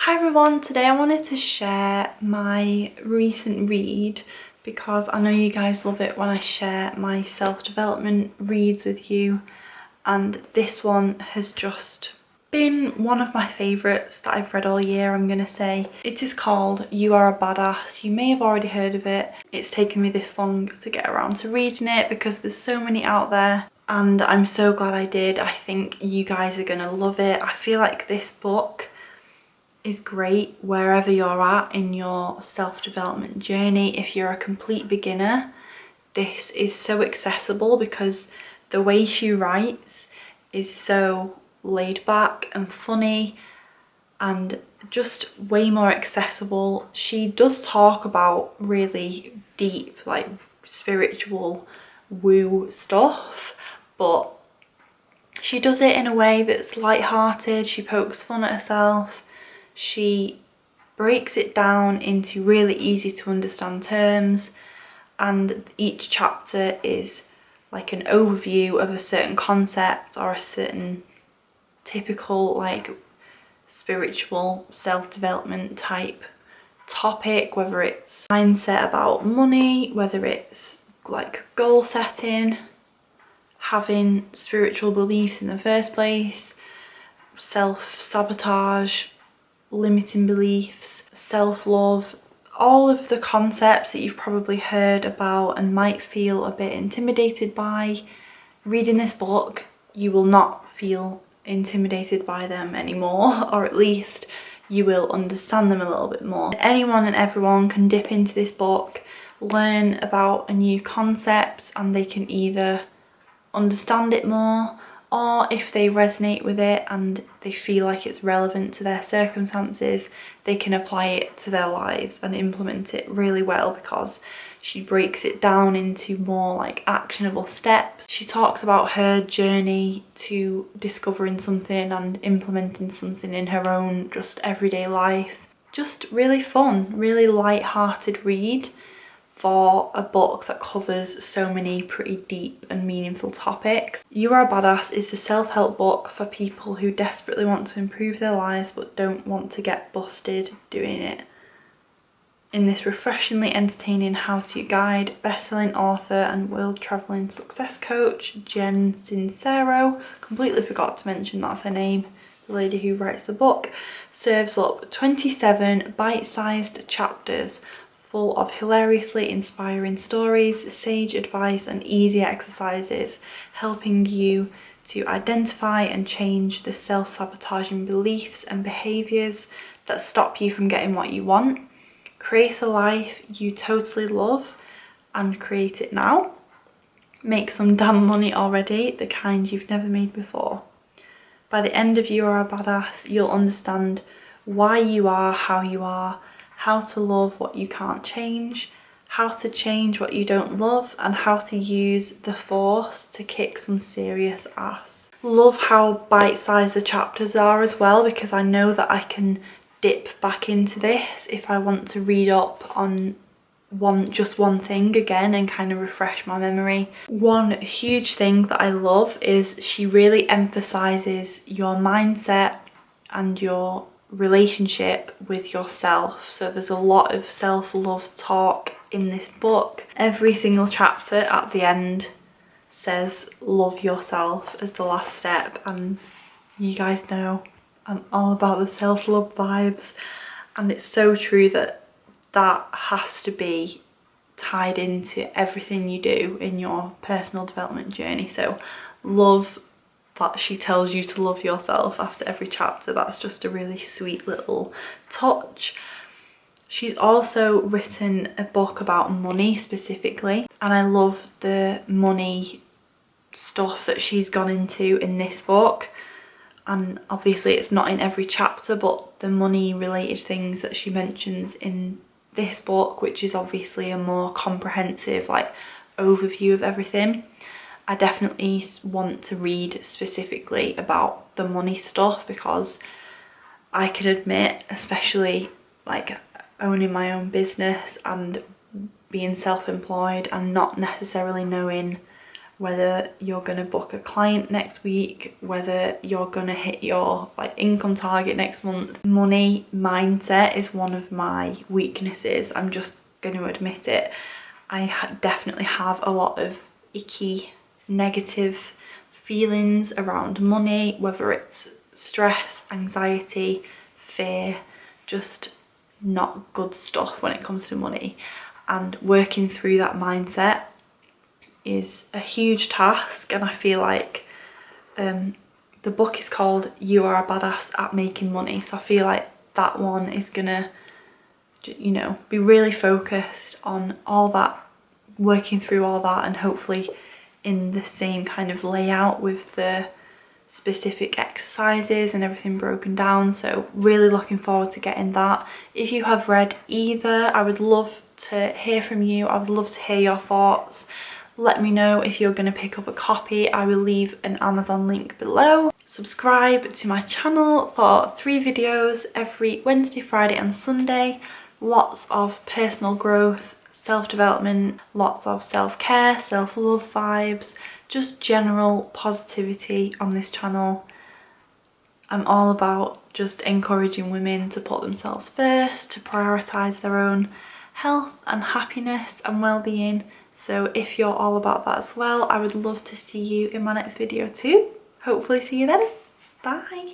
Hi everyone, today I wanted to share my recent read because I know you guys love it when I share my self-development reads with you, and this one has just been one of my favourites that I've read all year, I'm gonna say. It is called You Are a Badass. You may have already heard of it. It's taken me this long to get around to reading it because there's so many out there, and I'm so glad I did. I think you guys are gonna love it. I feel like this book is great wherever you're at in your self-development journey. If you're a complete beginner, this is so accessible because the way she writes is so laid back and funny and just way more accessible. She does talk about really deep, like spiritual woo stuff, but she does it in a way that's light-hearted. She pokes fun at herself. She breaks it down into really easy to understand terms, and each chapter is like an overview of a certain concept or a certain typical like spiritual self-development type topic, whether it's mindset about money, whether it's like goal setting, having spiritual beliefs in the first place, self-sabotage, limiting beliefs, self-love, all of the concepts that you've probably heard about and might feel a bit intimidated by. Reading this book, you will not feel intimidated by them anymore, or at least you will understand them a little bit more. Anyone and everyone can dip into this book, learn about a new concept, and they can either understand it more, or if they resonate with it and they feel like it's relevant to their circumstances, they can apply it to their lives and implement it really well because she breaks it down into more like actionable steps. She talks about her journey to discovering something and implementing something in her own just everyday life. Just really fun, really light-hearted read for a book that covers so many pretty deep and meaningful topics. You Are a Badass is the self-help book for people who desperately want to improve their lives but don't want to get busted doing it. In this refreshingly entertaining how-to guide, best-selling author and world-travelling success coach Jen Sincero, completely forgot to mention that's her name, the lady who writes the book, serves up 27 bite-sized chapters full of hilariously inspiring stories, sage advice and easy exercises, helping you to identify and change the self-sabotaging beliefs and behaviours that stop you from getting what you want. Create a life you totally love and create it now. Make some damn money already, the kind you've never made before. By the end of You Are a Badass, you'll understand why you are how you are, how to love what you can't change, how to change what you don't love, and how to use the force to kick some serious ass. Love how bite-sized the chapters are as well, because I know that I can dip back into this if I want to read up on just one thing again and kind of refresh my memory. One huge thing that I love is she really emphasises your mindset and your relationship with yourself. So there's a lot of self-love talk in this book. Every single chapter at the end says love yourself as the last step, and you guys know I'm all about the self-love vibes, and it's so true that that has to be tied into everything you do in your personal development journey. So love that she tells you to love yourself after every chapter. That's just a really sweet little touch. She's also written a book about money specifically, and I love the money stuff that she's gone into in this book. And obviously it's not in every chapter, but the money related things that she mentions in this book, which is obviously a more comprehensive like overview of everything, I definitely want to read specifically about the money stuff, because I can admit, especially like owning my own business and being self-employed and not necessarily knowing whether you're going to book a client next week, whether you're going to hit your like income target next month. Money mindset is one of my weaknesses. I'm just going to admit it. I definitely have a lot of icky, negative feelings around money, whether it's stress, anxiety, fear, just not good stuff when it comes to money. And working through that mindset is a huge task, and I feel like the book is called You Are a Badass at Making Money, so I feel like that one is gonna, you know, be really focused on all that, working through all that, and hopefully in the same kind of layout with the specific exercises and everything broken down. So really looking forward to getting that. If you have read either, I would love to hear from you. I would love to hear your thoughts. Let me know if you're going to pick up a copy. I will leave an Amazon link below. Subscribe to my channel for 3 videos every Wednesday, Friday and Sunday. Lots of personal growth, self-development, lots of self-care, self-love vibes, just general positivity on this channel. I'm all about just encouraging women to put themselves first, to prioritise their own health and happiness and well-being. So if you're all about that as well, I would love to see you in my next video too. Hopefully see you then. Bye.